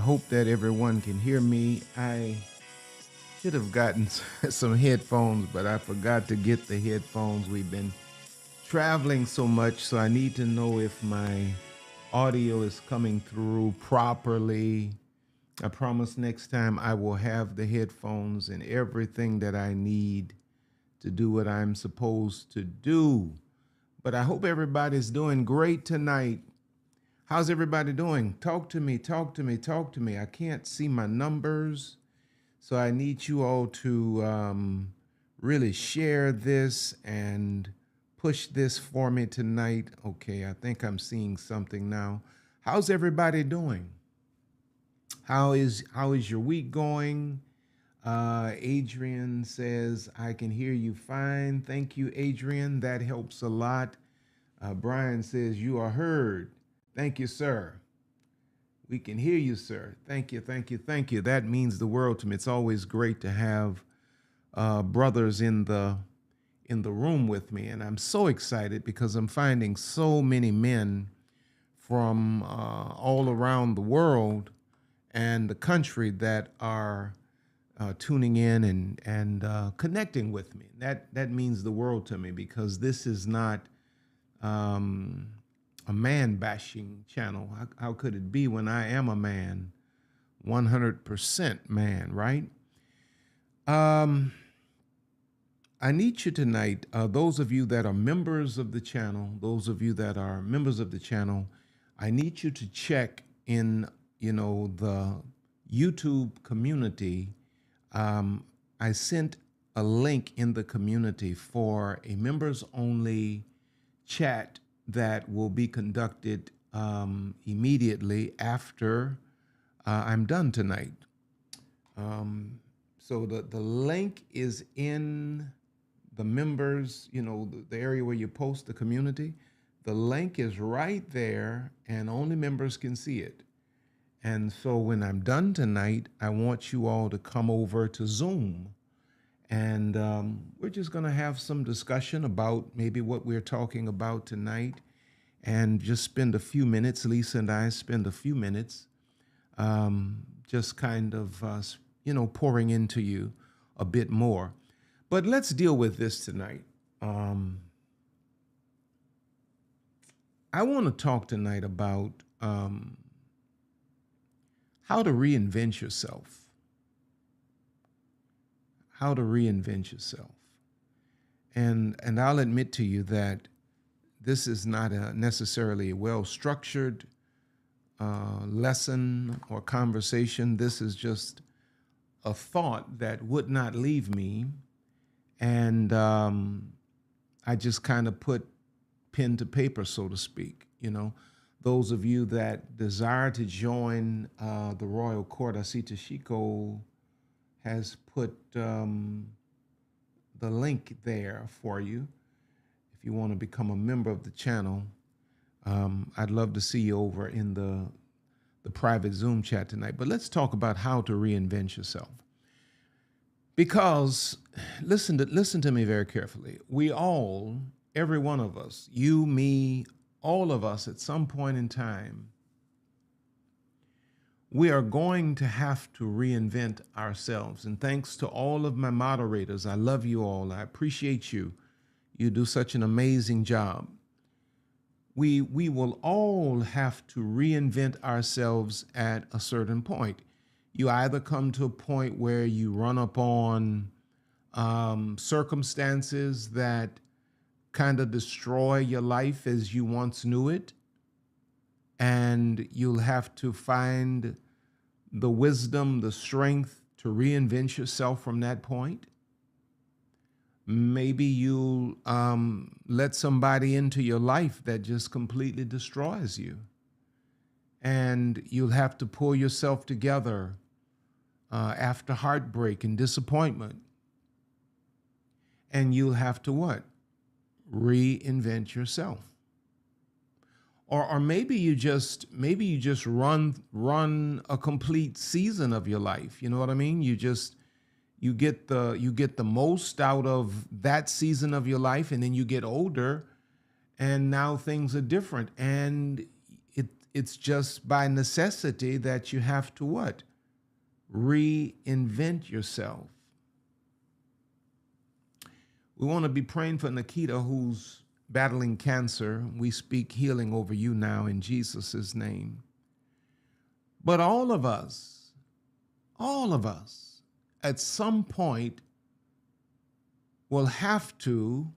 hope that everyone can hear me. I should have gotten some headphones, but I forgot to get the headphones. We've been traveling so much, so I need to know if my audio is coming through properly. I promise next time I will have the headphones and everything that I need to do what I'm supposed to do. But I hope everybody's doing great tonight. How's everybody doing? Talk to me, talk to me, talk to me. I can't see my numbers, so I need you all to really share this and push this for me tonight. Okay, I think I'm seeing something now. How's everybody doing? How is your week going? Adrian says, I can hear you fine. Thank you, Adrian. That helps a lot. Brian says, you are heard. Thank you, sir. We can hear you, sir. Thank you, thank you, thank you. That means the world to me. It's always great to have brothers in the room with me. And I'm so excited because I'm finding so many men from all around the world and the country that are tuning in and connecting with me. That means the world to me because this is not a man bashing channel. How could it be when I am a man, 100% man, right? I need you tonight, those of you that are members of the channel, I need you to check in, the YouTube community. I sent a link in the community for a members only chat that will be conducted immediately after I'm done tonight. So the link is in the members, the area where you post the community. The link is right there and only members can see it. And so when I'm done tonight, I want you all to come over to Zoom. And we're just going to have some discussion about maybe what we're talking about tonight and just spend a few minutes. Lisa and I spend a few minutes just kind of, pouring into you a bit more. But let's deal with this tonight. I want to talk tonight about how to reinvent yourself. How to reinvent yourself. And I'll admit to you that this is not necessarily a well-structured lesson or conversation. This is just a thought that would not leave me. And I just kind of put pen to paper, so to speak. Those of you that desire to join the Royal Court, I see Tashiko has put the link there for you. If you want to become a member of the channel, I'd love to see you over in the private Zoom chat tonight. But let's talk about how to reinvent yourself. Because listen to me very carefully. We all, every one of us, you, me, all of us at some point in time, we are going to have to reinvent ourselves. And thanks to all of my moderators, I love you all. I appreciate you. You do such an amazing job. We will all have to reinvent ourselves at a certain point. You either come to a point where you run upon circumstances that kind of destroy your life as you once knew it, and you'll have to find the wisdom, the strength to reinvent yourself from that point. Maybe you'll let somebody into your life that just completely destroys you, and you'll have to pull yourself together after heartbreak and disappointment, and you'll have to what? Reinvent yourself. Or maybe you just run a complete season of your life. You know what I mean? You get the most out of that season of your life, and then you get older, and now things are different, and it's just by necessity that you have to what? Reinvent yourself. We want to be praying for Nikita, who's battling cancer. We speak healing over you now in Jesus' name. But all of us, at some point will have to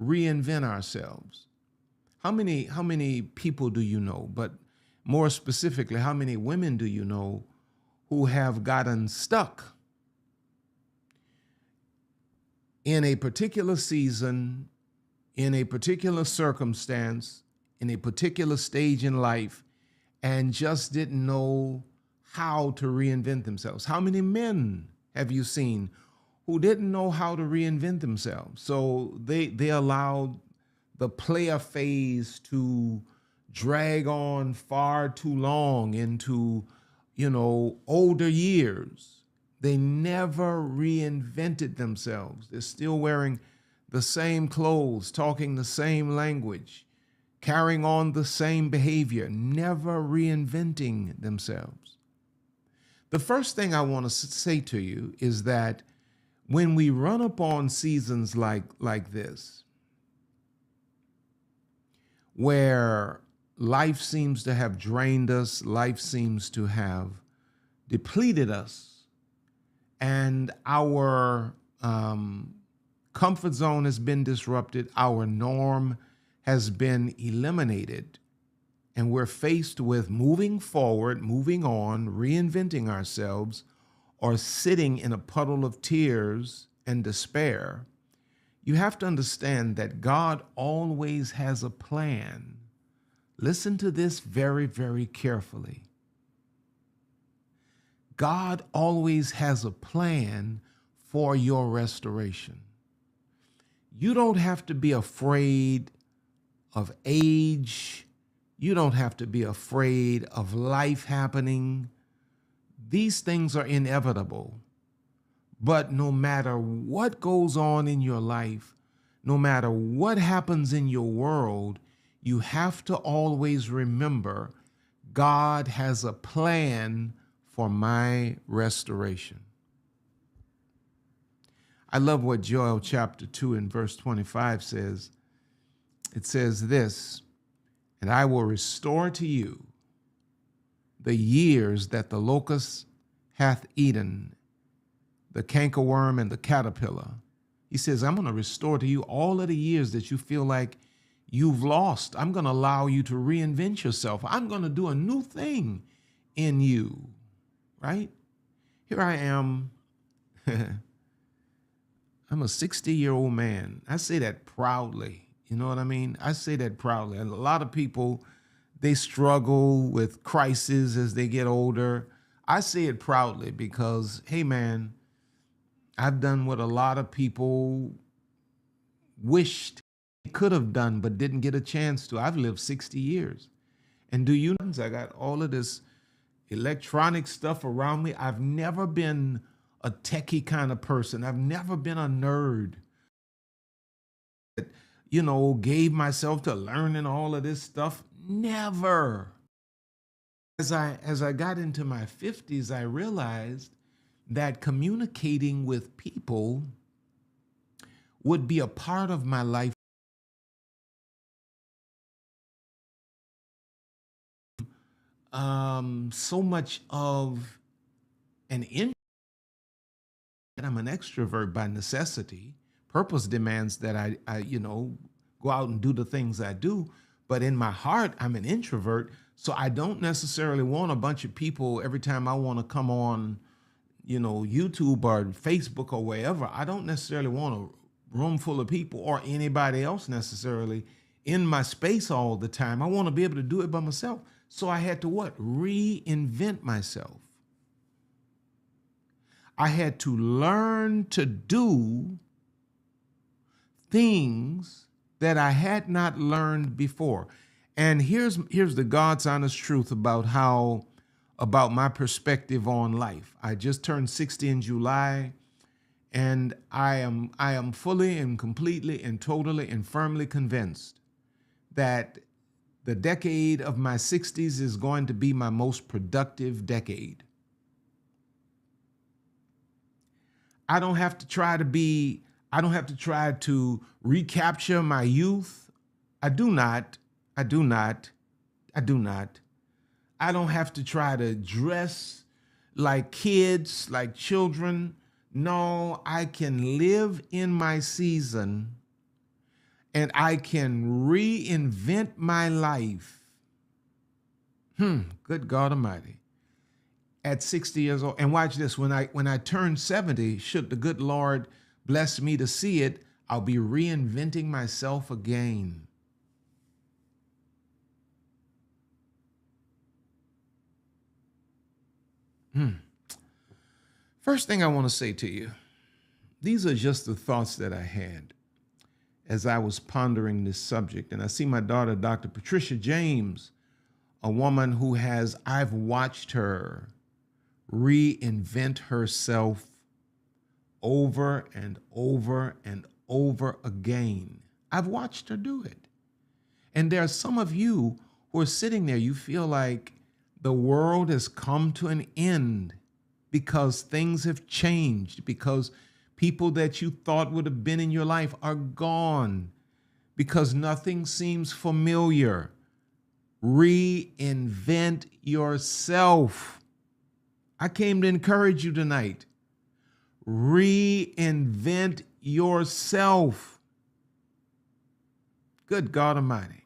reinvent ourselves. How many people do you know? But more specifically, how many women do you know who have gotten stuck in a particular season, in a particular circumstance, in a particular stage in life, and just didn't know how to reinvent themselves? How many men have you seen who didn't know how to reinvent themselves? So they allowed the player phase to drag on far too long into, older years. They never reinvented themselves. They're still wearing the same clothes, talking the same language, carrying on the same behavior, never reinventing themselves. The first thing I want to say to you is that when we run upon seasons like this, where life seems to have drained us, life seems to have depleted us, and our comfort zone has been disrupted, our norm has been eliminated, and we're faced with moving forward, moving on, reinventing ourselves, or sitting in a puddle of tears and despair, you have to understand that God always has a plan. Listen to this very, very carefully. God always has a plan for your restoration. You don't have to be afraid of age. You don't have to be afraid of life happening. These things are inevitable. But no matter what goes on in your life, no matter what happens in your world, you have to always remember God has a plan for my restoration. I love what Joel chapter 2 and verse 25 says. It says this, "And I will restore to you the years that the locust hath eaten, the cankerworm and the caterpillar." He says, I'm going to restore to you all of the years that you feel like you've lost. I'm going to allow you to reinvent yourself. I'm going to do a new thing in you, right? Here I am. I'm a 60-year-old man. I say that proudly. You know what I mean? I say that proudly. And a lot of people, they struggle with crises as they get older. I say it proudly because, hey, man, I've done what a lot of people wished they could have done but didn't get a chance to. I've lived 60 years. And do you know, I got all of this electronic stuff around me. I've never been a techie kind of person. I've never been a nerd that, gave myself to learning all of this stuff. Never. As I got into my 50s, I realized that communicating with people would be a part of my life. So much of an introvert. I'm an extrovert by necessity. Purpose demands that I go out and do the things I do. But in my heart, I'm an introvert. So I don't necessarily want a bunch of people every time I want to come on, YouTube or Facebook or wherever. I don't necessarily want a room full of people or anybody else necessarily in my space all the time. I want to be able to do it by myself. So I had to what? Reinvent myself. I had to learn to do things that I had not learned before. And here's the God's honest truth about my perspective on life. I just turned 60 in July, and I am fully and completely and totally and firmly convinced that The decade of my 60s is going to be my most productive decade. I don't have to try to recapture my youth. I do not. I don't have to try to dress like kids, like children. No, I can live in my season and I can reinvent my life. Good God Almighty. At 60 years old. And watch this, when I turn 70, should the good Lord bless me to see it, I'll be reinventing myself again. First thing I want to say to you, these are just the thoughts that I had as I was pondering this subject. And I see my daughter, Dr. Patricia James, a woman who I've watched her reinvent herself over and over and over again. I've watched her do it. And there are some of you who are sitting there, you feel like the world has come to an end because things have changed, because people that you thought would have been in your life are gone, because nothing seems familiar. Reinvent yourself. I came to encourage you tonight. Reinvent yourself. Good God Almighty.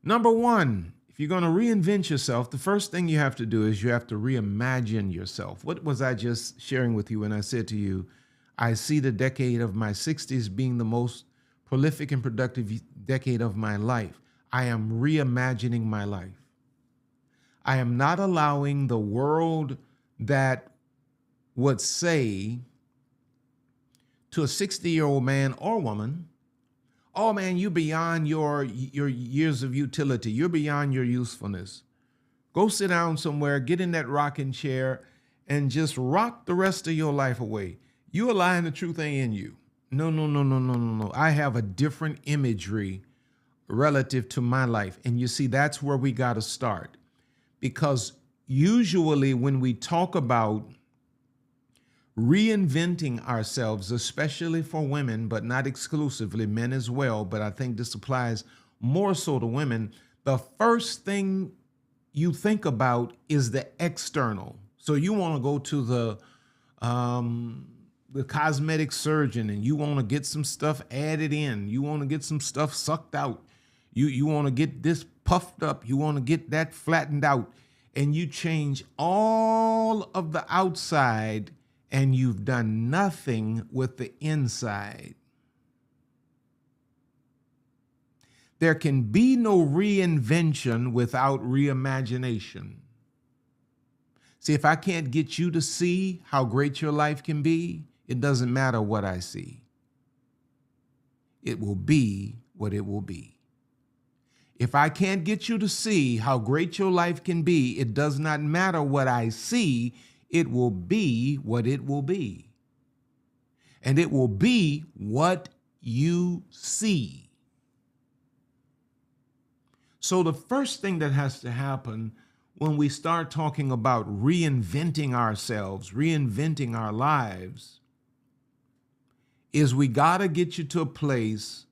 Number one, if you're going to reinvent yourself, the first thing you have to do is you have to reimagine yourself. What was I just sharing with you when I said to you, I see the decade of my 60s being the most prolific and productive decade of my life? I am reimagining my life. I am not allowing the world that would say to a 60-year-old man or woman, oh man, you're beyond your years of utility. You're beyond your usefulness. Go sit down somewhere, get in that rocking chair, and just rock the rest of your life away. You are lying, the truth ain't in you. No. I have a different imagery relative to my life. And you see, that's where we got to start. Because usually when we talk about reinventing ourselves, especially for women, but not exclusively, men as well, but I think this applies more so to women, the first thing you think about is the external. So you want to go to the cosmetic surgeon and you want to get some stuff added in. You want to get some stuff sucked out. You want to get this puffed up. You want to get that flattened out. And you change all of the outside and you've done nothing with the inside. There can be no reinvention without reimagination. See, if I can't get you to see how great your life can be, it doesn't matter what I see. It will be what it will be. If I can't get you to see how great your life can be, it does not matter what I see. It will be what it will be. And it will be what you see. So the first thing that has to happen when we start talking about reinventing ourselves, reinventing our lives, is we got to get you to a place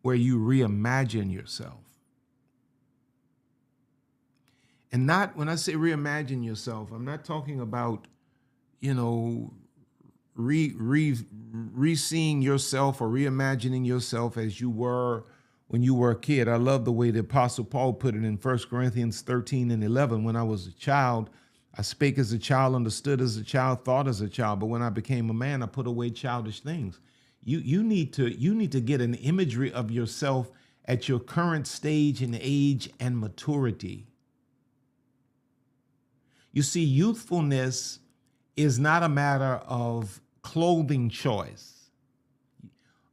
where you reimagine yourself. And not, when I say reimagine yourself, I'm not talking about, re-seeing yourself or reimagining yourself as you were when you were a kid. I love the way the Apostle Paul put it in 1 Corinthians 13:11. When I was a child, I spake as a child, understood as a child, thought as a child. But when I became a man, I put away childish things. You need to get an imagery of yourself at your current stage in age and maturity. You see, youthfulness is not a matter of clothing choice.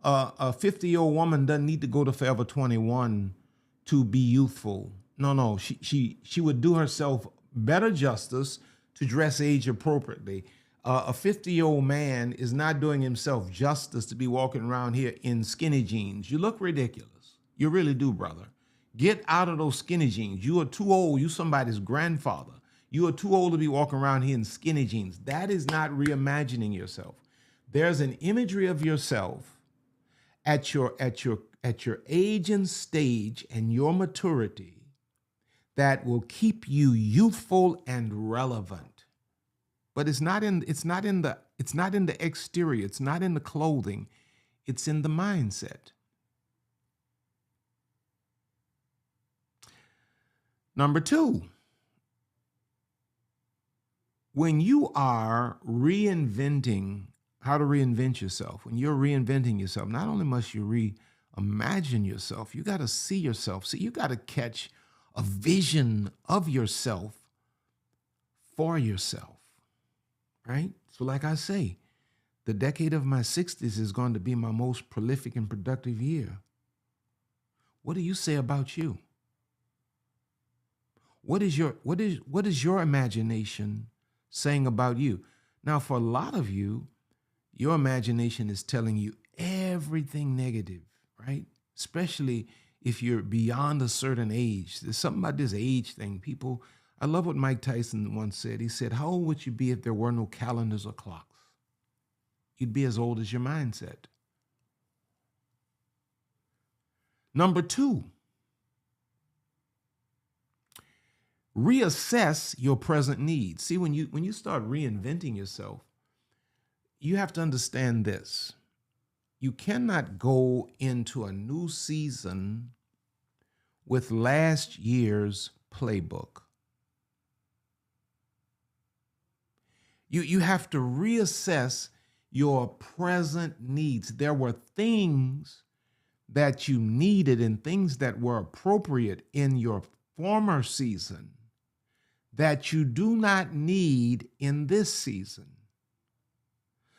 A 50-year-old woman doesn't need to go to Forever 21 to be youthful. No, she would do herself better justice to dress age appropriately. A 50-year-old man is not doing himself justice to be walking around here in skinny jeans. You look ridiculous. You really do, brother. Get out of those skinny jeans. You are too old. You somebody's grandfather. You are too old to be walking around here in skinny jeans. That is not reimagining yourself. There's an imagery of yourself at your age and stage and your maturity that will keep you youthful and relevant. But it's not in the exterior, it's not in the clothing, it's in the mindset. Number two, when you are reinventing how to reinvent yourself, when you're reinventing yourself, not only must you reimagine yourself, you got to see yourself. See, you got to catch a vision of yourself for yourself, right? So like I say, the decade of my 60s is going to be my most prolific and productive year. What do you say about you? What is your imagination saying about you? Now, for a lot of you, your imagination is telling you everything negative, right? Especially if you're beyond a certain age. There's something about this age thing. People, I love what Mike Tyson once said. He said, how old would you be if there were no calendars or clocks? You'd be as old as your mindset. Number two, reassess your present needs. See, when you start reinventing yourself, you have to understand this. You cannot go into a new season with last year's playbook. You have to reassess your present needs. There were things that you needed and things that were appropriate in your former season that you do not need in this season.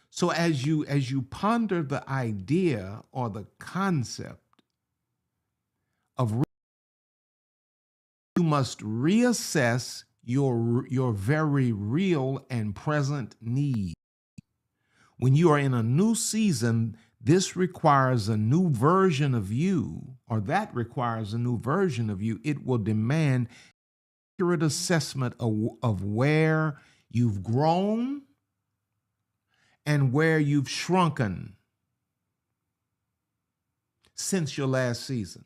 So as you ponder the idea or the concept of you must reassess your very real and present need. When you are in a new season, this requires a new version of you, or that requires a new version of you. It will demand accurate assessment of where you've grown and where you've shrunken since your last season.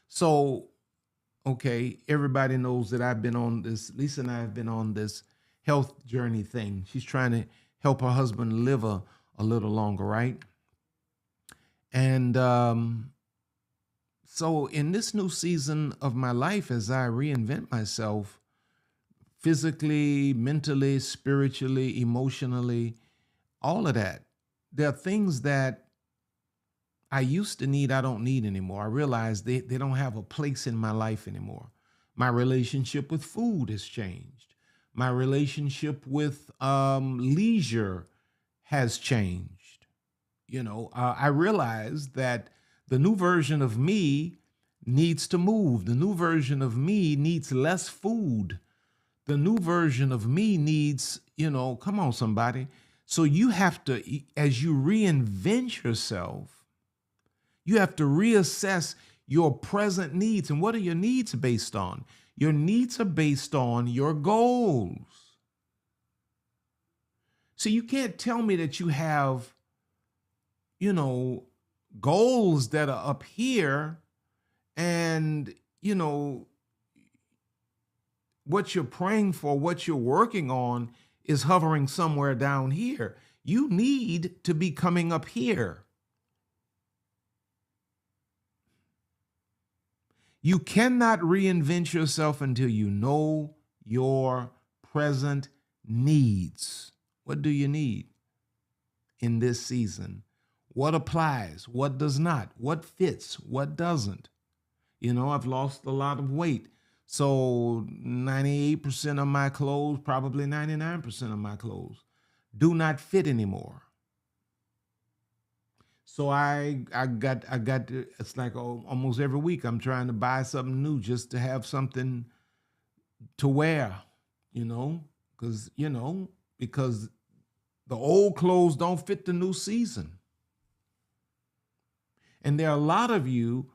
So, okay, everybody knows that I've been on this, Lisa and I have been on this health journey thing. She's trying to help her husband live a little longer, right? And so in this new season of my life, as I reinvent myself, physically, mentally, spiritually, emotionally, all of that, there are things that I used to need, I don't need anymore. I realize they don't have a place in my life anymore. My relationship with food has changed. My relationship with leisure has changed. You know, I realize that the new version of me needs to move. The new version of me needs less food. The new version of me needs, you know, come on, somebody. So you have to, as you reinvent yourself, you have to reassess your present needs. And what are your needs based on? Your needs are based on your goals. So you can't tell me that you have, you know, goals that are up here and, you know, what you're praying for, what you're working on is hovering somewhere down here. You need to be coming up here. You cannot reinvent yourself until you know your present needs. What do you need in this season? What applies? What does not? What fits? What doesn't? You know, I've lost a lot of weight. So 98% of my clothes, probably 99% of my clothes, do not fit anymore. So I got it's like almost every week I'm trying to buy something new just to have something to wear, you know, because the old clothes don't fit the new season. And there are a lot of you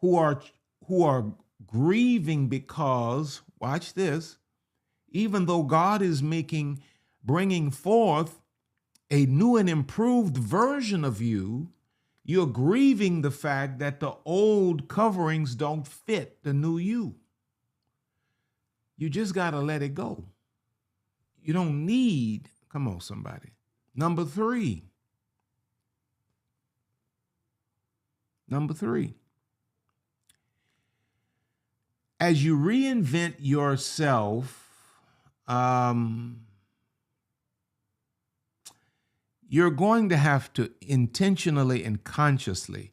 who are grieving because, watch this, even though God is bringing forth a new and improved version of you, you're grieving the fact that the old coverings don't fit the new you. You just got to let it go. You don't need, come on, somebody. Number three. As you reinvent yourself, you're going to have to intentionally and consciously,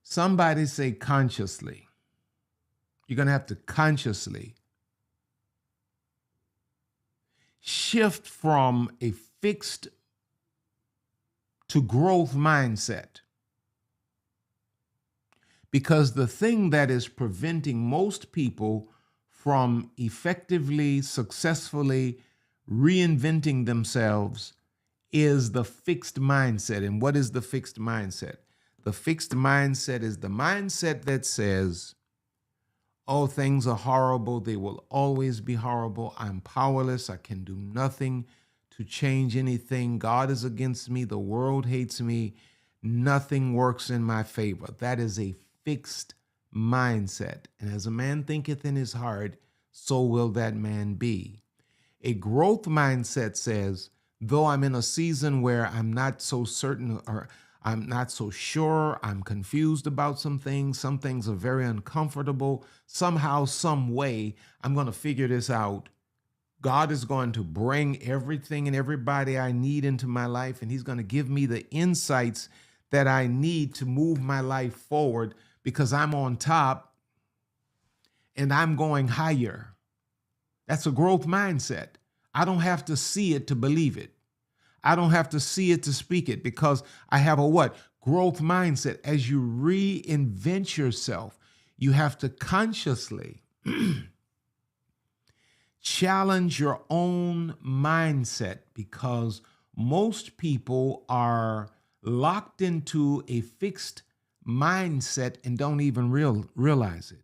somebody say consciously, you're going to have to consciously shift from a fixed to growth mindset. Because the thing that is preventing most people from effectively, successfully reinventing themselves is the fixed mindset. And what is the fixed mindset? The fixed mindset is the mindset that says, oh, things are horrible. They will always be horrible. I'm powerless. I can do nothing to change anything. God is against me. The world hates me. Nothing works in my favor. That is a fixed mindset. And as a man thinketh in his heart, so will that man be. A growth mindset says, though I'm in a season where I'm not so certain or I'm not so sure, I'm confused about some things are very uncomfortable, somehow, some way, I'm going to figure this out. God is going to bring everything and everybody I need into my life, and he's going to give me the insights that I need to move my life forward because I'm on top and I'm going higher. That's a growth mindset. I don't have to see it to believe it. I don't have to see it to speak it because I have a what? Growth mindset. As you reinvent yourself, you have to consciously challenge your own mindset because most people are locked into a fixed mindset and don't even realize it.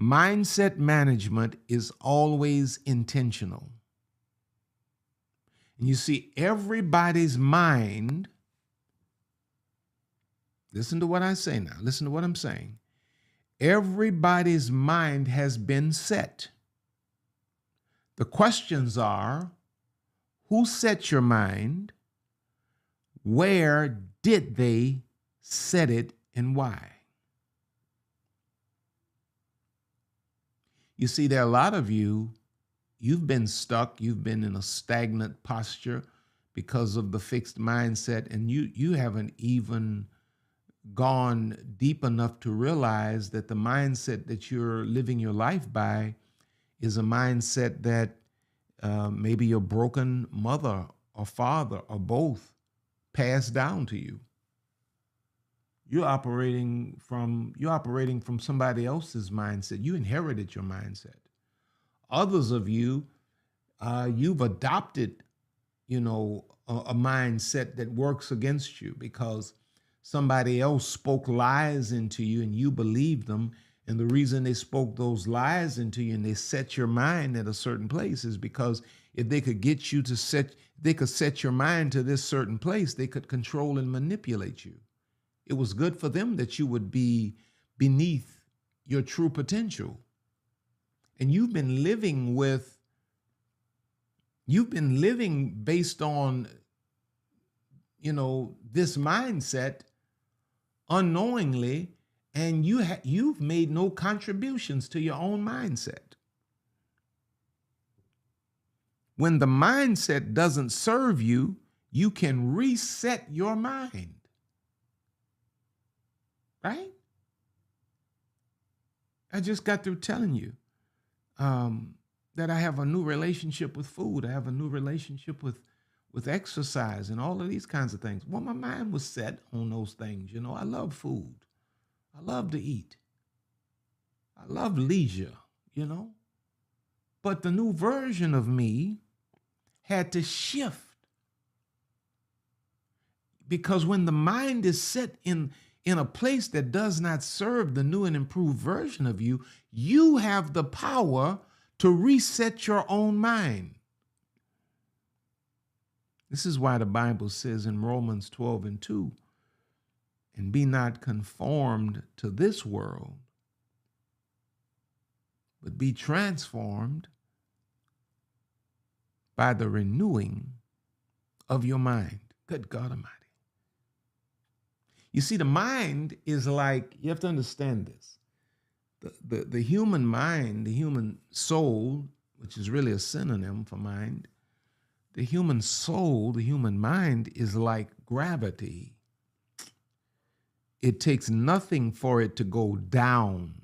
Mindset management is always intentional. And you see, everybody's mind, listen to what I say now, listen to what I'm saying. Everybody's mind has been set. The questions are, who set your mind? Where did they set it and why? You see, there are a lot of you, you've been stuck, you've been in a stagnant posture because of the fixed mindset, and you haven't even gone deep enough to realize that the mindset that you're living your life by is a mindset that maybe your broken mother or father or both passed down to you. You're operating from somebody else's mindset. You inherited your mindset. Others of you, you've adopted, a mindset that works against you because somebody else spoke lies into you and you believed them. And the reason they spoke those lies into you and they set your mind at a certain place is because if they could get you to set your mind to this certain place, they could control and manipulate you. It was good for them that you would be beneath your true potential. And you've been living based on, this mindset unknowingly, and you've made no contributions to your own mindset. When the mindset doesn't serve you, you can reset your mind. Right? I just got through telling you that I have a new relationship with food. I have a new relationship with exercise and all of these kinds of things. Well, my mind was set on those things. I love food. I love to eat. I love leisure, But the new version of me had to shift. Because when the mind is set in a place that does not serve the new and improved version of you, you have the power to reset your own mind. This is why the Bible says in Romans 12:2, and be not conformed to this world, but be transformed by the renewing of your mind. Good God Almighty. You see, the mind is like, you have to understand this. The human mind, the human soul, which is really a synonym for mind, the human soul, the human mind is like gravity. It takes nothing for it to go down.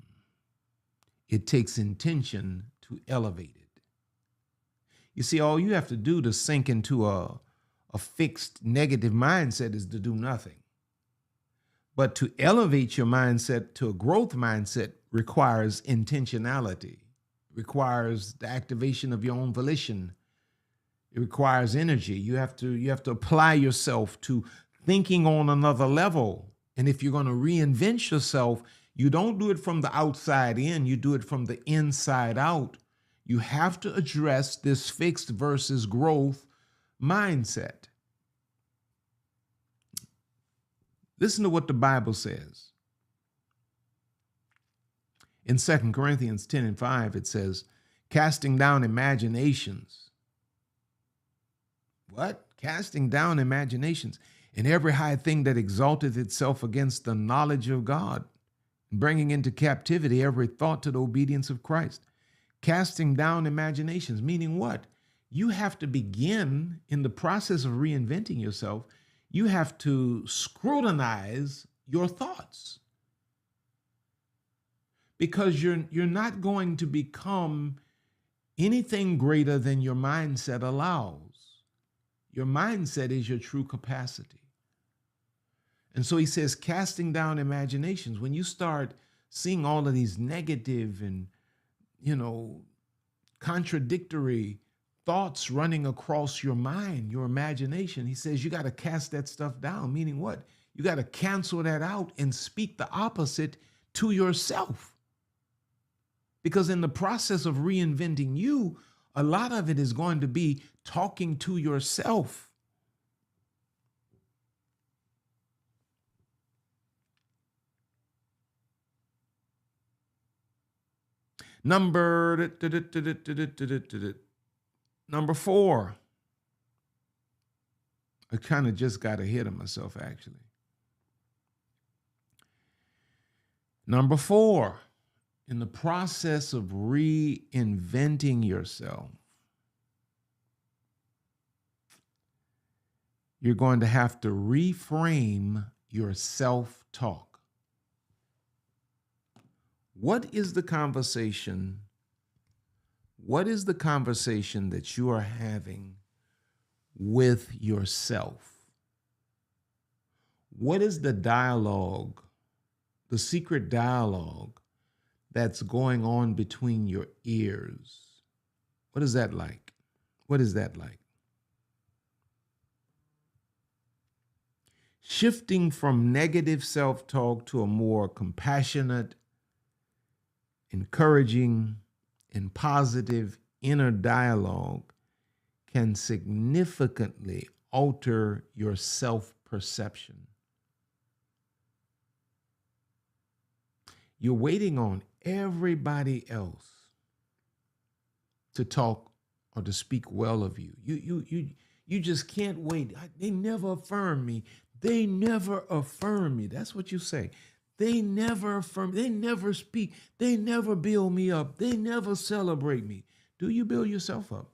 It takes intention to elevate it. You see, all you have to do to sink into a fixed negative mindset is to do nothing. But to elevate your mindset to a growth mindset requires intentionality, requires the activation of your own volition. It requires energy. You have to apply yourself to thinking on another level. And if you're going to reinvent yourself, you don't do it from the outside in, you do it from the inside out. You have to address this fixed versus growth mindset. Listen to what the Bible says. In 2 Corinthians 10:5, it says, casting down imaginations. What? Casting down imaginations and every high thing that exalteth itself against the knowledge of God, bringing into captivity every thought to the obedience of Christ. Casting down imaginations, meaning what? You have to begin in the process of reinventing yourself. You have to scrutinize your thoughts, because you're not going to become anything greater than your mindset allows. Your mindset is your true capacity. And so he says, casting down imaginations. When you start seeing all of these negative and, contradictory thoughts running across your mind, your imagination, he says, you got to cast that stuff down. Meaning what? You got to cancel that out and speak the opposite to yourself. Because in the process of reinventing you, a lot of it is going to be talking to yourself. Number 4. I kind of just got ahead of myself, actually. Number 4, in the process of reinventing yourself, you're going to have to reframe your self-talk. What is the conversation? What is the conversation that you are having with yourself? What is the dialogue, the secret dialogue that's going on between your ears? What is that like? What is that like? Shifting from negative self-talk to a more compassionate, encouraging, and positive inner dialogue can significantly alter your self-perception. You're waiting on everybody else to talk or to speak well of you. You just can't wait. They never affirm me. They never affirm me. That's what you say. They never affirm, they never speak, they never build me up, they never celebrate me. Do you build yourself up?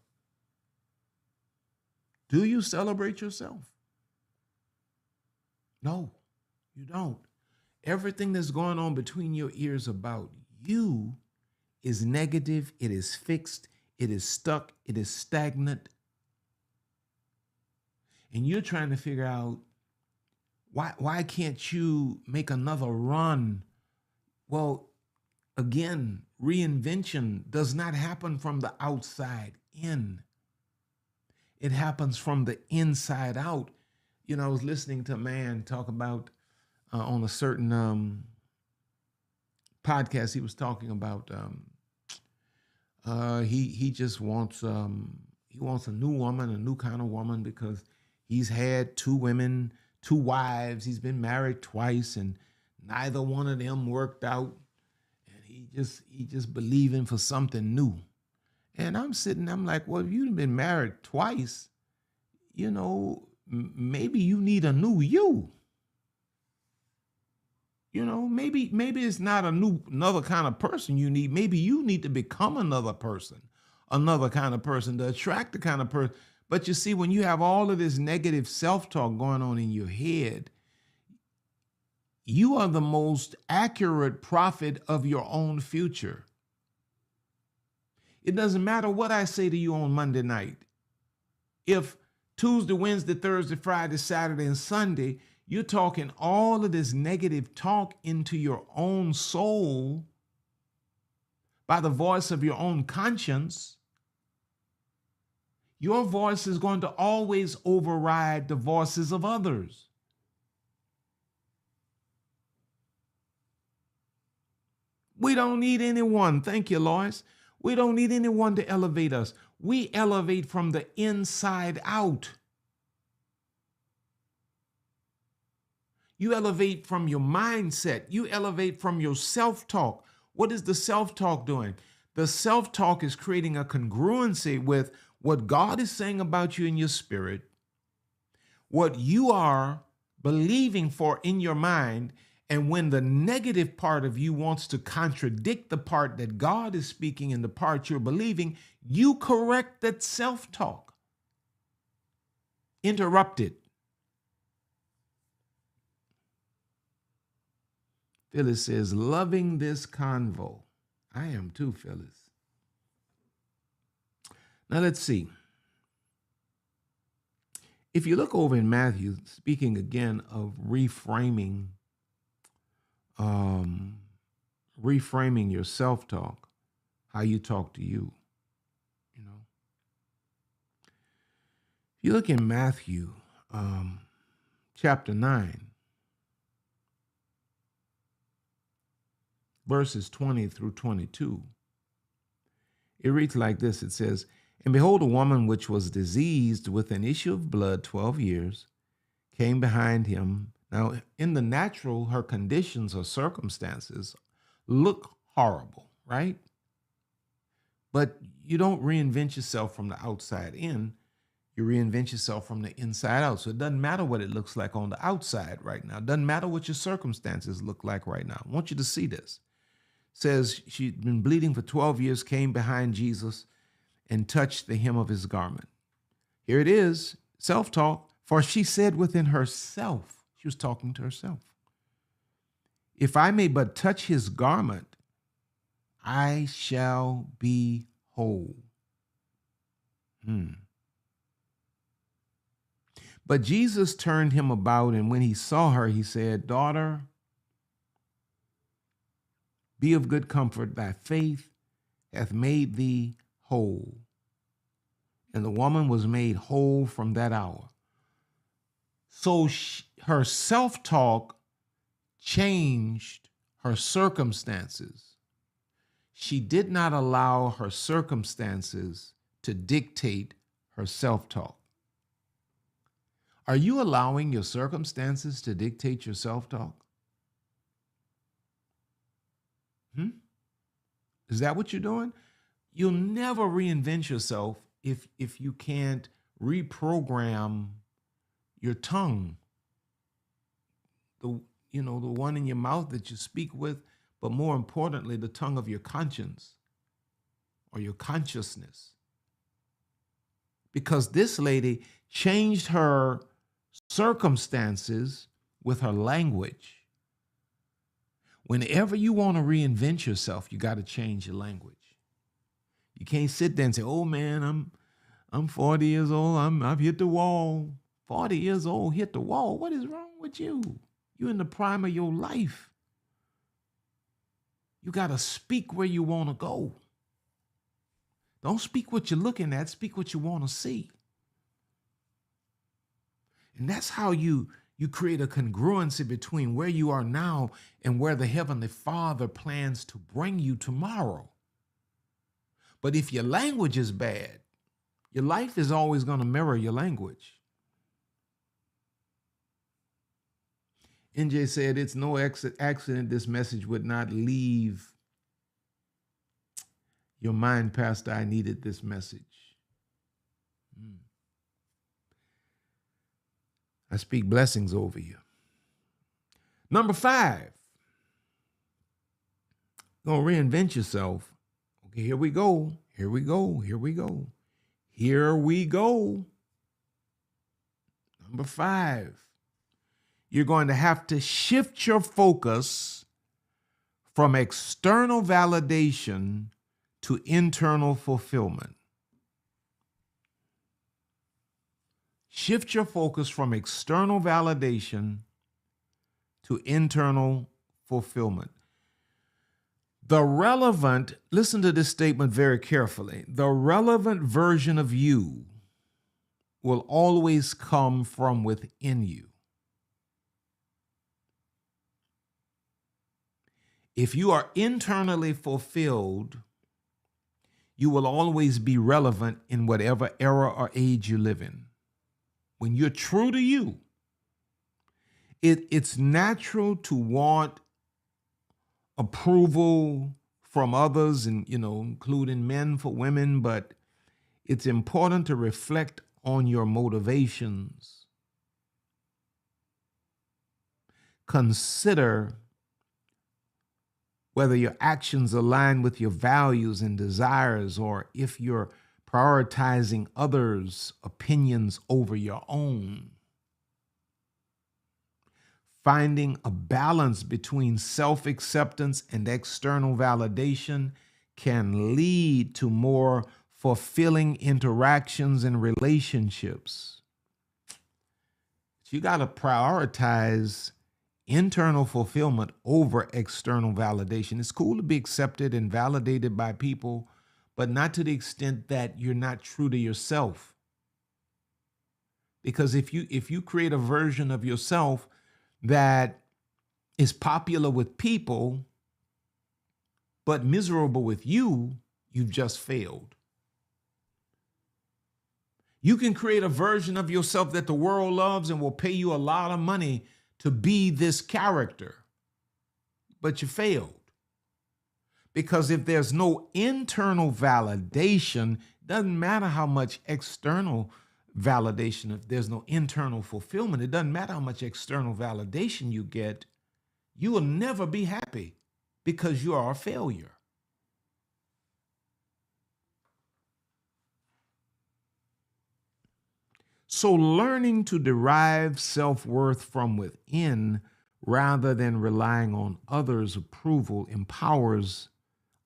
Do you celebrate yourself? No, you don't. Everything that's going on between your ears about you is negative, it is fixed, it is stuck, it is stagnant. And you're trying to figure out, why can't you make another run? Well, again, reinvention does not happen from the outside in. It happens from the inside out. I was listening to a man talk about on a certain podcast. He was talking about he just wants he wants a new woman, a new kind of woman, because he's had two women, two wives. He's been married twice, and neither one of them worked out. And he just believing for something new. And I'm like, well, if you've been married twice, maybe you need a new you. Maybe it's not another kind of person you need. Maybe you need to become another person, another kind of person to attract the kind of person. But you see, when you have all of this negative self-talk going on in your head, you are the most accurate prophet of your own future. It doesn't matter what I say to you on Monday night. If Tuesday, Wednesday, Thursday, Friday, Saturday, and Sunday, you're talking all of this negative talk into your own soul by the voice of your own conscience, your voice is going to always override the voices of others. We don't need anyone. Thank you, Lois. We don't need anyone to elevate us. We elevate from the inside out. You elevate from your mindset. You elevate from your self-talk. What is the self-talk doing? The self-talk is creating a congruency with what God is saying about you in your spirit, what you are believing for in your mind, and when the negative part of you wants to contradict the part that God is speaking and the part you're believing, you correct that self-talk. Interrupt it. Phyllis says, loving this convo. I am too, Phyllis. Now let's see. If you look over in Matthew, speaking again of reframing your self-talk, how you talk to you, If you look in Matthew chapter 9, verses 20 through 22, it reads like this. It says, "And behold, a woman which was diseased with an issue of blood 12 years came behind him." Now, in the natural, her conditions or circumstances look horrible, right? But you don't reinvent yourself from the outside in. You reinvent yourself from the inside out. So it doesn't matter what it looks like on the outside right now. It doesn't matter what your circumstances look like right now. I want you to see this. It says she'd been bleeding for 12 years, came behind Jesus and touched the hem of his garment. Here it is, self-talk. For she said within herself, she was talking to herself, "If I may but touch his garment, I shall be whole." But Jesus turned him about, and when he saw her, he said, "Daughter, be of good comfort. Thy faith hath made thee whole." And the woman was made whole from that hour. So her self-talk changed her circumstances. She did not allow her circumstances to dictate her self-talk. Are you allowing your circumstances to dictate your self-talk? Is that what you're doing? You'll never reinvent yourself if you can't reprogram your tongue, the one in your mouth that you speak with, but more importantly, the tongue of your conscience or your consciousness. Because this lady changed her circumstances with her language. Whenever you want to reinvent yourself, you got to change your language. You can't sit there and say, "Oh man, I'm 40 years old. I've hit the wall." 40 years old, hit the wall. What is wrong with you? You're in the prime of your life. You got to speak where you want to go. Don't speak what you're looking at. Speak what you want to see. And that's how you create a congruency between where you are now and where the Heavenly Father plans to bring you tomorrow. But if your language is bad, your life is always going to mirror your language. NJ said, it's no accident this message would not leave your mind, Pastor. I needed this message. I speak blessings over you. Number 5, gonna reinvent yourself. Okay, here we go. Here we go. Here we go. Here we go. Number 5, you're going to have to shift your focus from external validation to internal fulfillment. Shift your focus from external validation to internal fulfillment. The relevant, listen to this statement very carefully, the relevant version of you will always come from within you. If you are internally fulfilled, you will always be relevant in whatever era or age you live in. When you're true to you, it's natural to want approval from others, and including men for women, but it's important to reflect on your motivations. Consider whether your actions align with your values and desires, or if you're prioritizing others' opinions over your own. Finding a balance between self-acceptance and external validation can lead to more fulfilling interactions and relationships. You got to prioritize internal fulfillment over external validation. It's cool to be accepted and validated by people, but not to the extent that you're not true to yourself. Because if you create a version of yourself that is popular with people, but miserable with you, you've just failed. You can create a version of yourself that the world loves and will pay you a lot of money to be this character, but you failed. Because if there's no internal validation, it doesn't matter how much external validation, if there's no internal fulfillment, it doesn't matter how much external validation you get, you will never be happy because you are a failure. So learning to derive self-worth from within rather than relying on others' approval empowers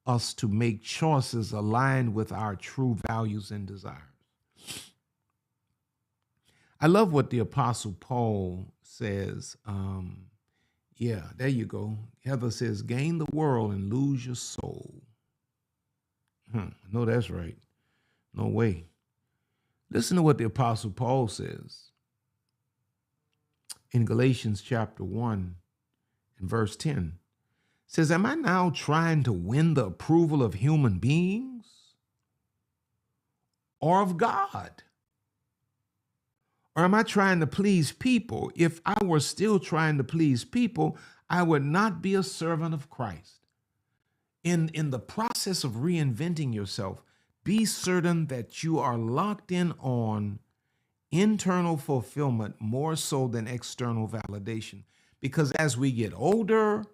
us to make choices aligned with our true values and desires. I love what the Apostle Paul says. Yeah, there you go. Heather says, gain the world and lose your soul. No, that's right. No way. Listen to what the Apostle Paul says in Galatians chapter 1 and verse 10. It says, am I now trying to win the approval of human beings or of God? Or am I trying to please people? If I were still trying to please people, I would not be a servant of Christ. In the process of reinventing yourself, be certain that you are locked in on internal fulfillment more so than external validation. Because as we get older,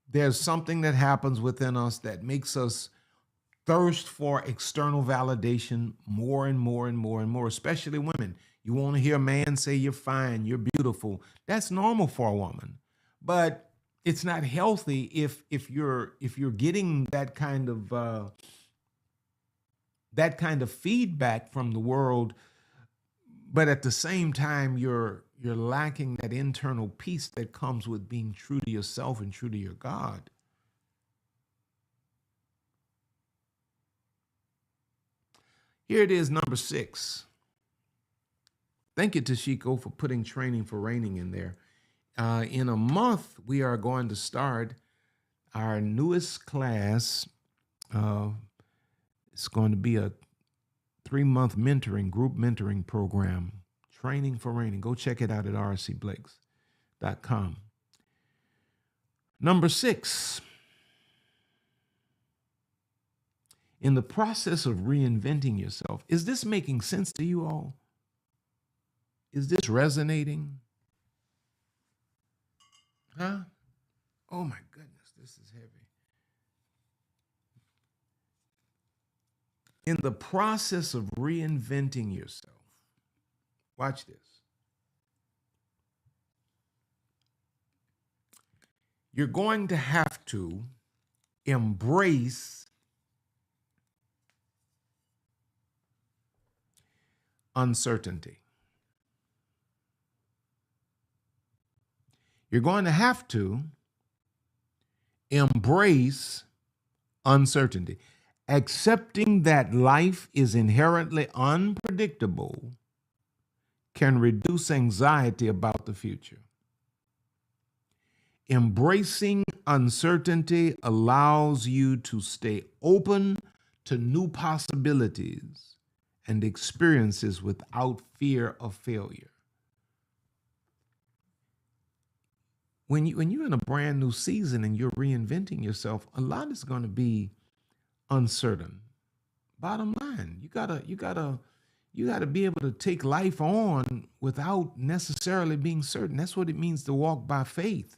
there's something that happens within us that makes us thirst for external validation more and more and more and more, especially women. You want to hear a man say you're fine, you're beautiful. That's normal for a woman. But it's not healthy if you're getting that kind of feedback from the world, but at the same time you're lacking that internal peace that comes with being true to yourself and true to your God. Here it is, number 6. Thank you, Tashiko, for putting training for reigning in there. In a month, we are going to start our newest class. It's going to be a 3-month mentoring, group mentoring program, training for reigning. Go check it out at rcblakes.com. Number 6, in the process of reinventing yourself, is this making sense to you all? Is this resonating? Huh? Oh my goodness, this is heavy. In the process of reinventing yourself, watch this. You're going to have to embrace uncertainty. You're going to have to embrace uncertainty. Accepting that life is inherently unpredictable can reduce anxiety about the future. Embracing uncertainty allows you to stay open to new possibilities and experiences without fear of failure. When you're in a brand new season and you're reinventing yourself, a lot is going to be uncertain. Bottom line, you gotta be able to take life on without necessarily being certain. That's what it means to walk by faith.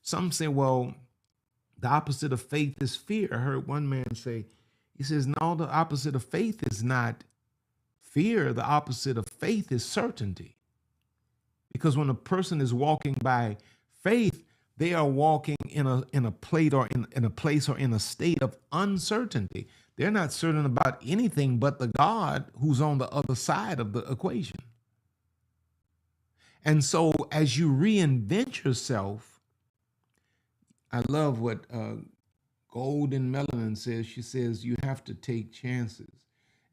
Some say, well, the opposite of faith is fear. I heard one man say, he says, no, the opposite of faith is not fear. The opposite of faith is certainty. Because when a person is walking by faith, they are walking in a place or in a state of uncertainty. They're not certain about anything but the God who's on the other side of the equation. And so as you reinvent yourself, I love what Golden Melanin says. She says you have to take chances.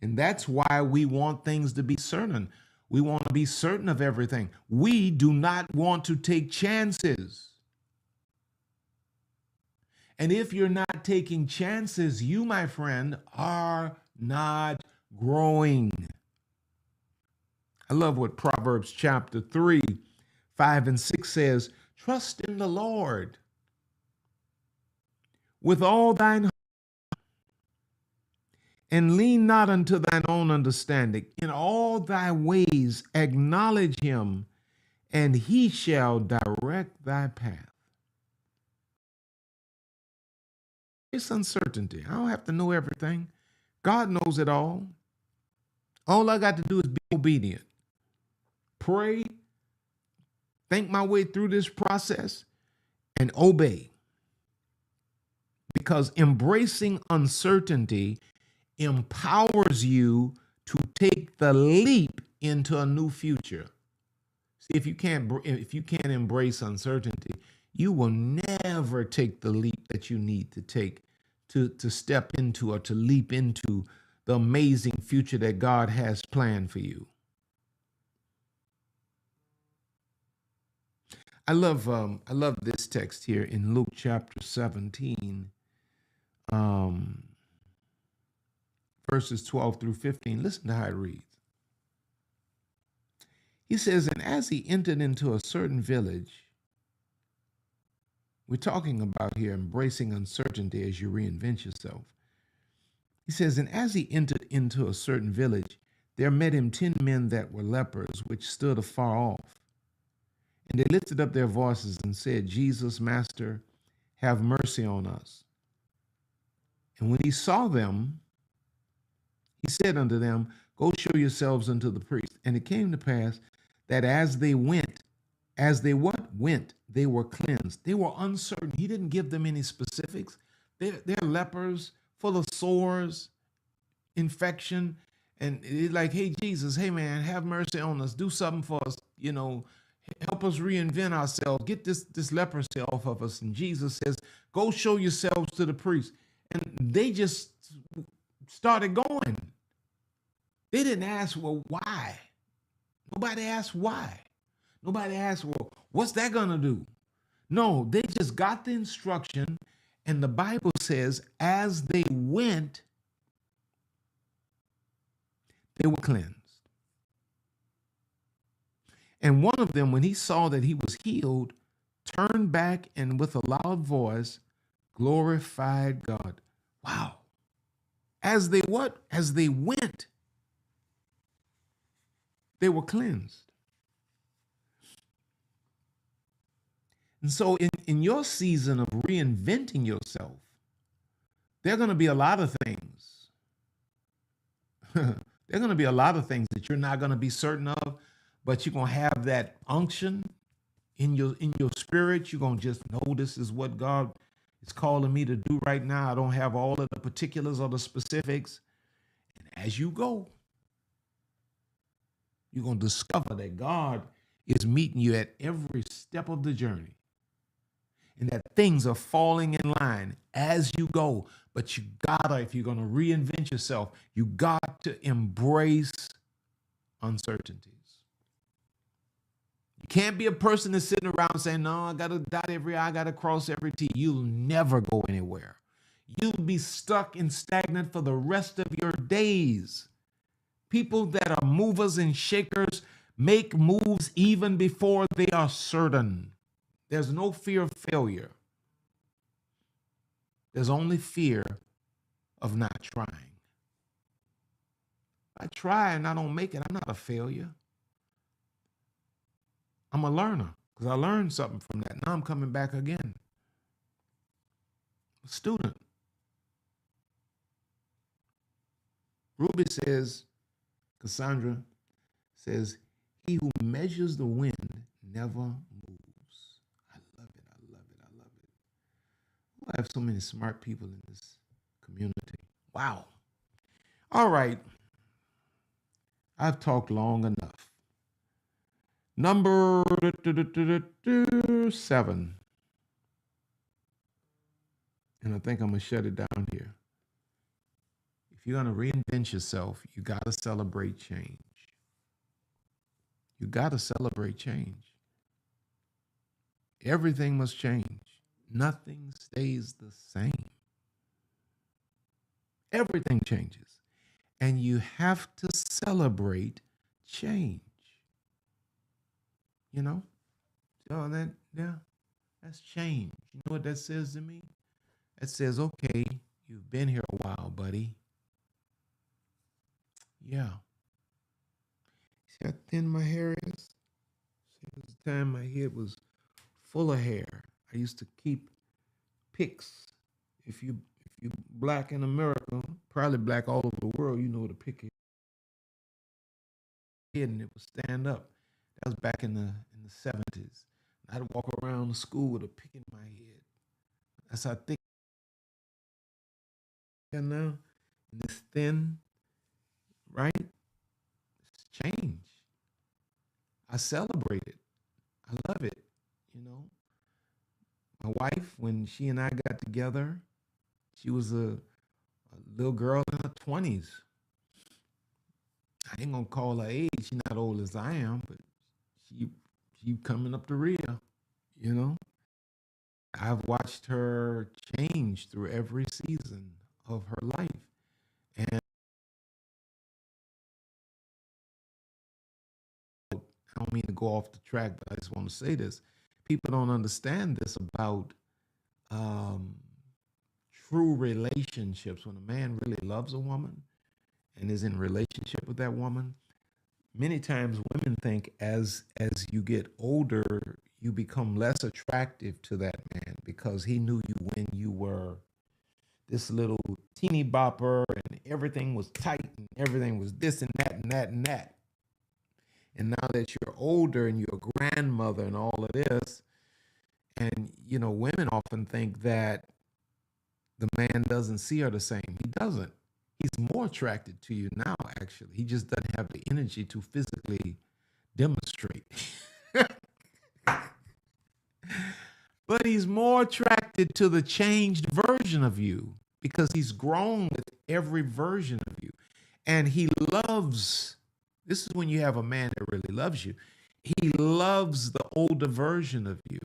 And that's why we want things to be certain. We want to be certain of everything. We do not want to take chances. And if you're not taking chances, you, my friend, are not growing. I love what Proverbs chapter 3, 5 and 6 says, trust in the Lord with all thine heart, and lean not unto thine own understanding. In all thy ways acknowledge him, and he shall direct thy path. It's uncertainty. I don't have to know everything. God knows it all. All I got to do is be obedient. Pray, think my way through this process, and obey. Because embracing uncertainty empowers you to take the leap into a new future. See, if you can't embrace uncertainty, you will never take the leap that you need to take to step into or to leap into the amazing future that God has planned for you. I love this text here in Luke chapter 17, verses 12 through 15. Listen to how it reads. He says, and as he entered into a certain village, we're talking about here embracing uncertainty as you reinvent yourself. He says, and as he entered into a certain village, there met him 10 men that were lepers, which stood afar off. And they lifted up their voices and said, Jesus, Master, have mercy on us. And when he saw them, he said unto them, go show yourselves unto the priest. And it came to pass that as they went, they were cleansed. They were uncertain. He didn't give them any specifics. They're lepers, full of sores, infection. And it's like, hey, Jesus, hey, man, have mercy on us. Do something for us. You know, help us reinvent ourselves. Get this leprosy off of us. And Jesus says, go show yourselves to the priest. And they just started going. They didn't ask, well, why? Nobody asked why. Nobody asked, well, what's that going to do? No, they just got the instruction. And the Bible says, as they went, they were cleansed. And one of them, when he saw that he was healed, turned back and with a loud voice glorified God. Wow. As they what? As they went, they were cleansed. And so in your season of reinventing yourself, there are going to be a lot of things. There are going to be a lot of things that you're not going to be certain of, but you're going to have that unction in your spirit. You're going to just know this is what God is calling me to do right now. I don't have all of the particulars or the specifics. And as you go, you're going to discover that God is meeting you at every step of the journey. And that things are falling in line as you go. But you gotta, if you're gonna reinvent yourself, you got to embrace uncertainties. You can't be a person that's sitting around saying, no, I gotta dot every I, I gotta cross every T. You'll never go anywhere. You'll be stuck and stagnant for the rest of your days. People that are movers and shakers make moves even before they are certain. There's no fear of failure. There's only fear of not trying. If I try and I don't make it, I'm not a failure. I'm a learner because I learned something from that. Now I'm coming back again. A student. Ruby says, Cassandra says, he who measures the wind never moves. I have so many smart people in this community. Wow. All right. I've talked long enough. Number 7. And I think I'm going to shut it down here. If you're going to reinvent yourself, you got to celebrate change. You got to celebrate change. Everything must change. Nothing stays the same. Everything changes. And you have to celebrate change. You know? So that's change. You know what that says to me? It says, okay, you've been here a while, buddy. Yeah. See how thin my hair is? See, there was a time my head was full of hair. I used to keep pics. If you black in America, probably black all over the world, you know what a pic is. And it would stand up. That was back in the 70s. I'd walk around the school with a pic in my head. That's how thick now. And it's thin, right? It's change. I celebrate it. I love it, you know. My wife, when she and I got together, she was a little girl in her 20s. I ain't gonna call her age. She's not old as I am, but she coming up the rear, you know. I've watched her change through every season of her life. And I don't mean to go off the track, but I just want to say this. People don't understand this about true relationships. When a man really loves a woman and is in relationship with that woman, many times women think as you get older, you become less attractive to that man because he knew you when you were this little teeny bopper and everything was tight and everything was this and that and that and that. And now that you're older and you're a grandmother and all of this, and, you know, women often think that the man doesn't see her the same. He doesn't. He's more attracted to you now, actually. He just doesn't have the energy to physically demonstrate. But he's more attracted to the changed version of you because he's grown with every version of you. And he loves This is when you have a man that really loves you. He loves the older version of you.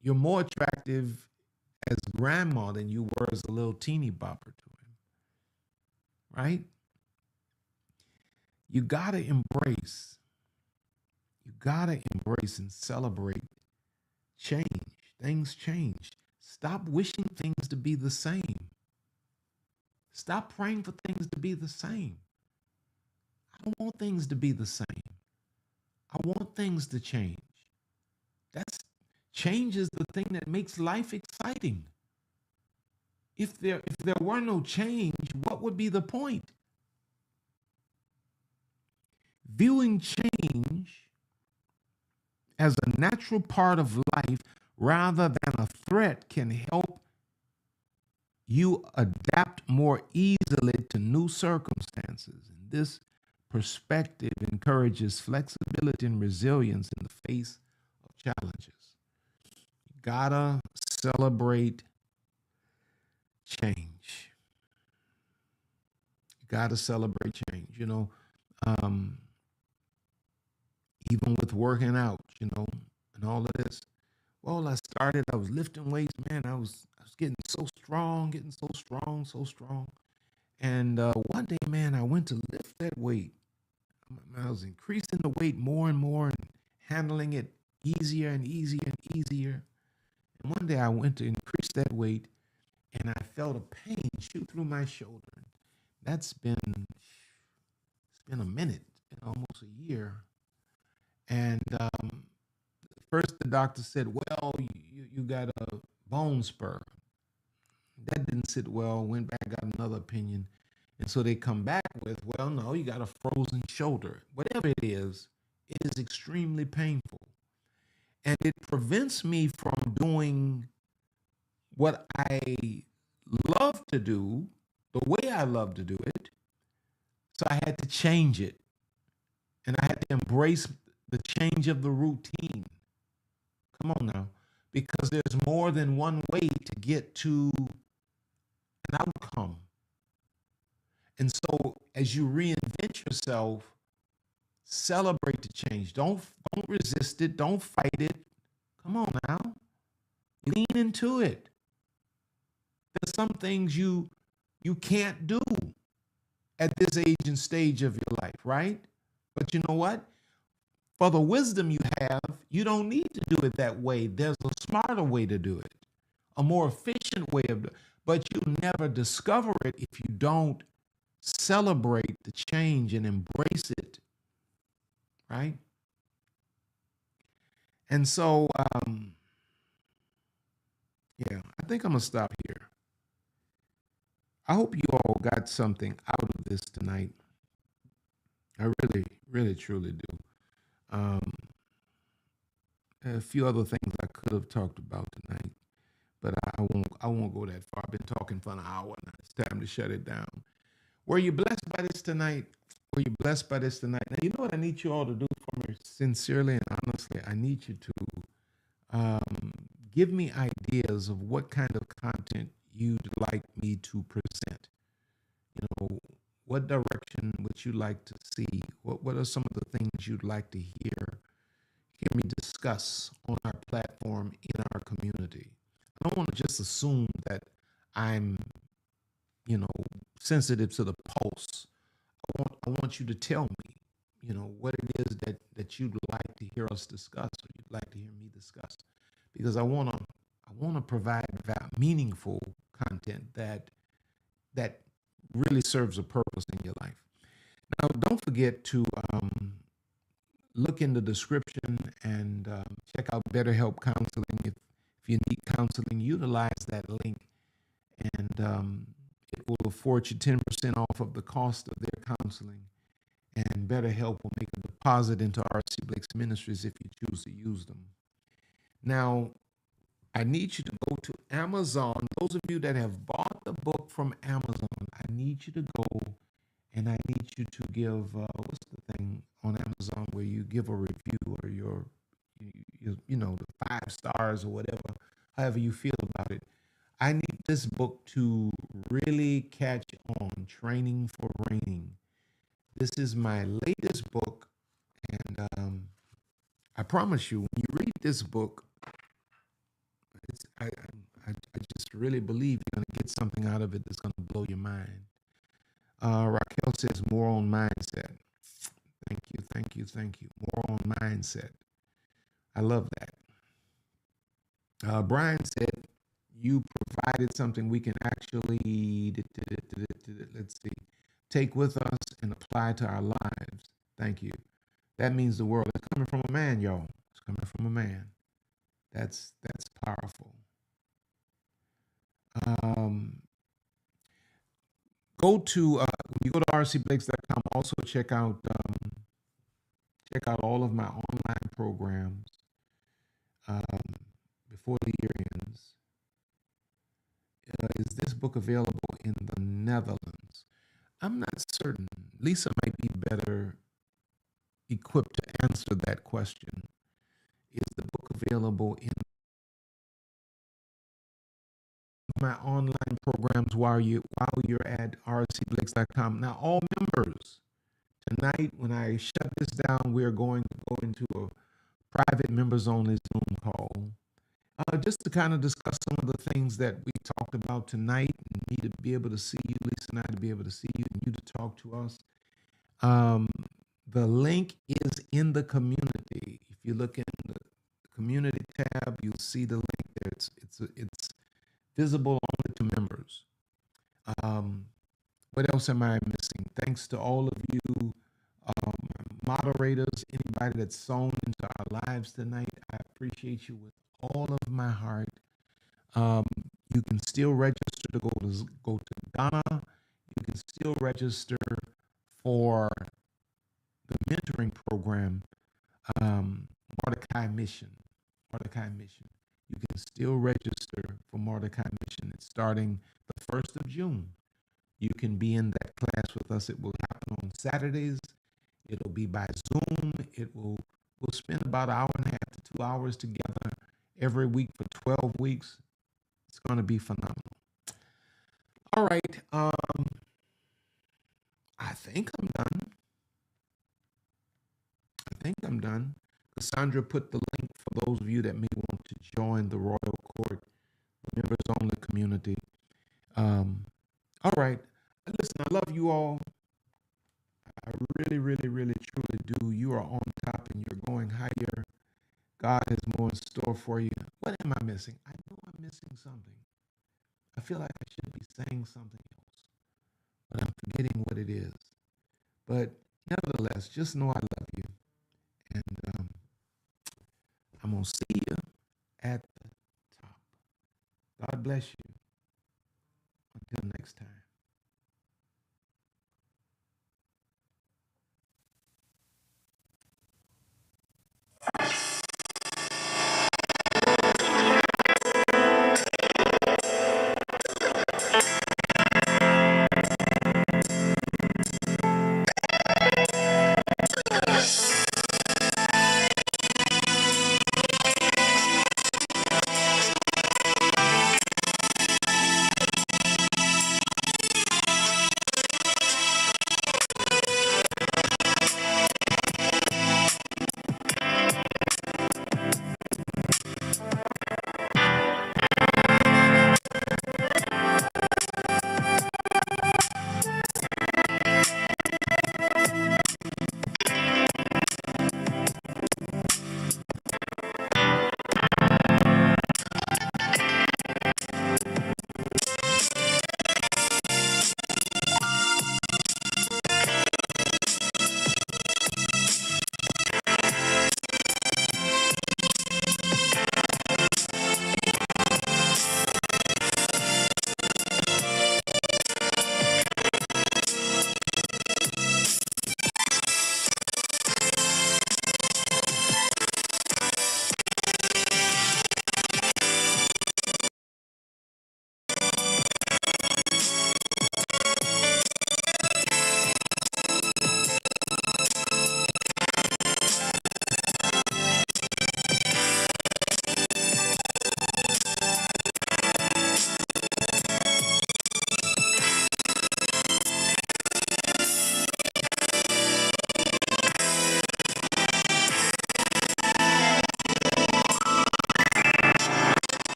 You're more attractive as grandma than you were as a little teeny bopper to him, right? You gotta embrace. You gotta embrace and celebrate change. Things change. Stop wishing things to be the same. Stop praying for things to be the same. I don't want things to be the same. I want things to change. That's change is the thing that makes life exciting. If there were no change, what would be the point? Viewing change as a natural part of life rather than a threat can help you adapt more easily to new circumstances. And this perspective encourages flexibility and resilience in the face of challenges. You gotta celebrate change. You gotta celebrate change. Even with working out, and all of this. Well, I was lifting weights, man. I was getting so strong, so strong. And one day, man, I went to lift that weight. I was increasing the weight more and more and handling it easier and easier and easier. And one day I went to increase that weight and I felt a pain shoot through my shoulder. It's been a minute, it's been almost a year. And first the doctor said, well, you got a bone spur. That didn't sit well, went back, got another opinion. And so they come back with, well, no, you got a frozen shoulder. Whatever it is extremely painful. And it prevents me from doing what I love to do, the way I love to do it. So I had to change it. And I had to embrace the change of the routine. Come on now. Because there's more than one way to get to an outcome. And so as you reinvent yourself, celebrate the change. Don't resist it. Don't fight it. Come on now. Lean into it. There's some things you can't do at this age and stage of your life, right? But you know what? For the wisdom you have, you don't need to do it that way. There's a smarter way to do it, a more efficient way of doing it. But you'll never discover it if you don't celebrate the change and embrace it, right? And so, yeah, I think I'm going to stop here. I hope you all got something out of this tonight. I really, really, truly do. A few other things I could have talked about tonight, but I won't go that far. I've been talking for an hour now. It's time to shut it down. Were you blessed by this tonight? Were you blessed by this tonight? Now, you know what I need you all to do for me, sincerely and honestly? I need you to give me ideas of what kind of content you'd like me to present. What direction would you like to see? What are some of the things you'd like to hear me discuss on our platform in our community? I don't want to just assume that I'm, sensitive to the pulse. I want you to tell me, what it is that you'd like to hear us discuss, or you'd like to hear me discuss, because I want to provide meaningful content that really serves a purpose in your life. Now, don't forget to look in the description and check out BetterHelp Counseling. If you need counseling, utilize that link, and it will afford you 10% off of the cost of their counseling. And BetterHelp will make a deposit into RC Blake's Ministries if you choose to use them. Now, I need you to go to Amazon. Those of you that have bought the book from Amazon, I need you to go and I need you to give, what's the thing on Amazon where you give a review, or your the 5 stars or whatever, however you feel about it. I need this book to really catch on, Training for Reigning. This is my latest book, and I promise you, when you read this book, I just really believe you're going to get something out of it that's going to blow your mind. Raquel says more on mindset. Thank you, thank you, thank you. More on mindset. I love that. Brian said you provided something we can actually, let's see, take with us and apply to our lives. Thank you. That means the world. It's coming from a man, y'all. It's coming from a man. That's powerful. Go to when you go to rcblakes.com. Also check out all of my online programs before the year ends. Is this book available in the Netherlands? I'm not certain. Lisa might be better equipped to answer that question. Is the book available in my online programs while you're at rcblakes.com? Now, all members, tonight when I shut this down, we're going to go into a private members only Zoom call, just to kind of discuss some of the things that we talked about tonight, and me to be able to see you, Lisa and I to be able to see you, and you to talk to us. The link is in the community. If you look in the community tab, you'll see the link there. It's visible only to members. What else am I missing? Thanks to all of you moderators, anybody that's sown into our lives tonight. I appreciate you with all of my heart. You can still register to go to Ghana. You can still register for the mentoring program, Mordecai Mission. Mordecai Mission. You can still register for Mordecai Mission. It's starting the 1st of June. You can be in that class with us. It will happen on Saturdays. It'll be by Zoom. We'll spend about an hour and a half to 2 hours together every week for 12 weeks. It's going to be phenomenal. All right. I think I'm done. Cassandra put the link for those of you that may want to join the Royal Court, the members only community. All right. Listen, I love you all. I really, really, really, truly do. You are on top and you're going higher. God has more in store for you. What am I missing? I know I'm missing something. I feel like I should be saying something else, but I'm forgetting what it is. But nevertheless, just know I love you. And I'm going to see you at the top. God bless you.